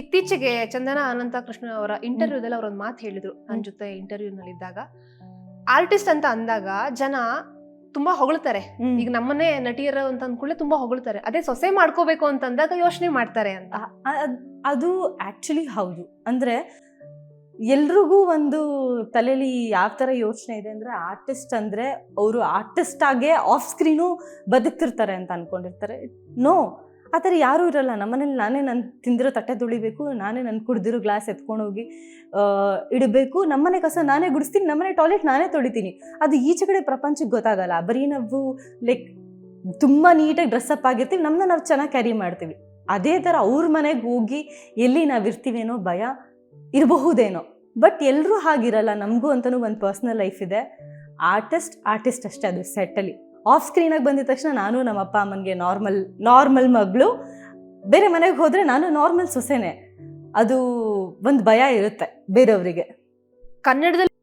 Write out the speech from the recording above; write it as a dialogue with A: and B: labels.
A: ಇತ್ತೀಚೆಗೆ ಚಂದನ ಅನಂತ ಕೃಷ್ಣ ಅವರ ಇಂಟರ್ವ್ಯೂದಲ್ಲಿ ಅವರೊಂದು ಮಾತು ಹೇಳಿದ್ರು ನನ್ನ ಜೊತೆ ಇಂಟರ್ವ್ಯೂನಲ್ಲಿ ಇದ್ದಾಗ. ಆರ್ಟಿಸ್ಟ್ ಅಂತ ಅಂದಾಗ ಜನ ತುಂಬಾ ಹೊಗಳ್ತಾರೆ. ಈಗ ನಮ್ಮನ್ನೇ ನಟಿಯರು ಅಂತ ಅಂದ್ಕೊಳ್ಳೆ ತುಂಬಾ ಹೊಗಳ್ತಾರೆ. ಅದೇ ಸೊಸೆ ಮಾಡ್ಕೋಬೇಕು ಅಂತ ಅಂದಾಗ ಯೋಚನೆ ಮಾಡ್ತಾರೆ ಅಂತ.
B: ಅದು ಆಕ್ಚುಲಿ ಹೌದು. ಅಂದ್ರೆ ಎಲ್ರಿಗೂ ಒಂದು ತಲೆಯಲ್ಲಿ ಯಾವ ಥರ ಯೋಚನೆ ಇದೆ ಅಂದರೆ, ಆರ್ಟಿಸ್ಟ್ ಅಂದರೆ ಅವರು ಆರ್ಟಿಸ್ಟ್ ಆಗೇ ಆಫ್ ಸ್ಕ್ರೀನು ಬದುಕ್ತಿರ್ತಾರೆ ಅಂತ ಅನ್ಕೊಂಡಿರ್ತಾರೆ. ನೋ, ಆ ಥರ ಯಾರೂ ಇರಲ್ಲ. ನಮ್ಮನೇಲಿ ನಾನೇ ನನ್ನ ತಿಂದಿರೋ ತಟ್ಟೆ ತುಳಿಬೇಕು, ನಾನೇ ನನ್ನ ಕುಡ್ದಿರೋ ಗ್ಲಾಸ್ ಎತ್ಕೊಂಡೋಗಿ ಇಡಬೇಕು, ನಮ್ಮನೆ ಕಸ ನಾನೇ ಗುಡಿಸ್ತೀನಿ, ನಮ್ಮನೆ ಟಾಯ್ಲೆಟ್ ನಾನೇ ತೊಳಿತೀನಿ. ಅದು ಈಚೆ ಕಡೆ ಪ್ರಪಂಚಕ್ಕೆ ಗೊತ್ತಾಗಲ್ಲ. ಬರೀ ನಾವು ಲೈಕ್ ತುಂಬ ನೀಟಾಗಿ ಡ್ರೆಸ್ಅಪ್ ಆಗಿರ್ತೀವಿ, ನಮ್ಮನ್ನ ನಾವು ಚೆನ್ನಾಗಿ ಕ್ಯಾರಿ ಮಾಡ್ತೀವಿ. ಅದೇ ಥರ ಅವ್ರ ಮನೆಗೆ ಹೋಗಿ ಎಲ್ಲಿ ನಾವಿರ್ತೀವಿ ಅನ್ನೋ ಭಯ ಇರಬಹುದೇನೋ. ಬಟ್ ಎಲ್ಲರೂ ಹಾಗಿರಲ್ಲ. ನಮಗೂ ಅಂತಲೂ ಒಂದು ಪರ್ಸ್ನಲ್ ಲೈಫ್ ಇದೆ. ಆರ್ಟಿಸ್ಟ್ ಅಷ್ಟೇ. ಅದು ಸೆಟ್ಟಲ್ಲಿ ಆಫ್ ಸ್ಕ್ರೀನಾಗಿ ಬಂದಿದ ತಕ್ಷಣ ನಾನು ನಮ್ಮ ಅಪ್ಪ ಅಮ್ಮನಿಗೆ ನಾರ್ಮಲ್ ಮಗಳು, ಬೇರೆ ಮನೆಗೆ ಹೋದರೆ ನಾನು ನಾರ್ಮಲ್ ಸೊಸೆನೇ. ಅದು ಒಂದು ಭಯ ಇರುತ್ತೆ ಬೇರೆಯವರಿಗೆ.
A: ಕನ್ನಡದಲ್ಲಿ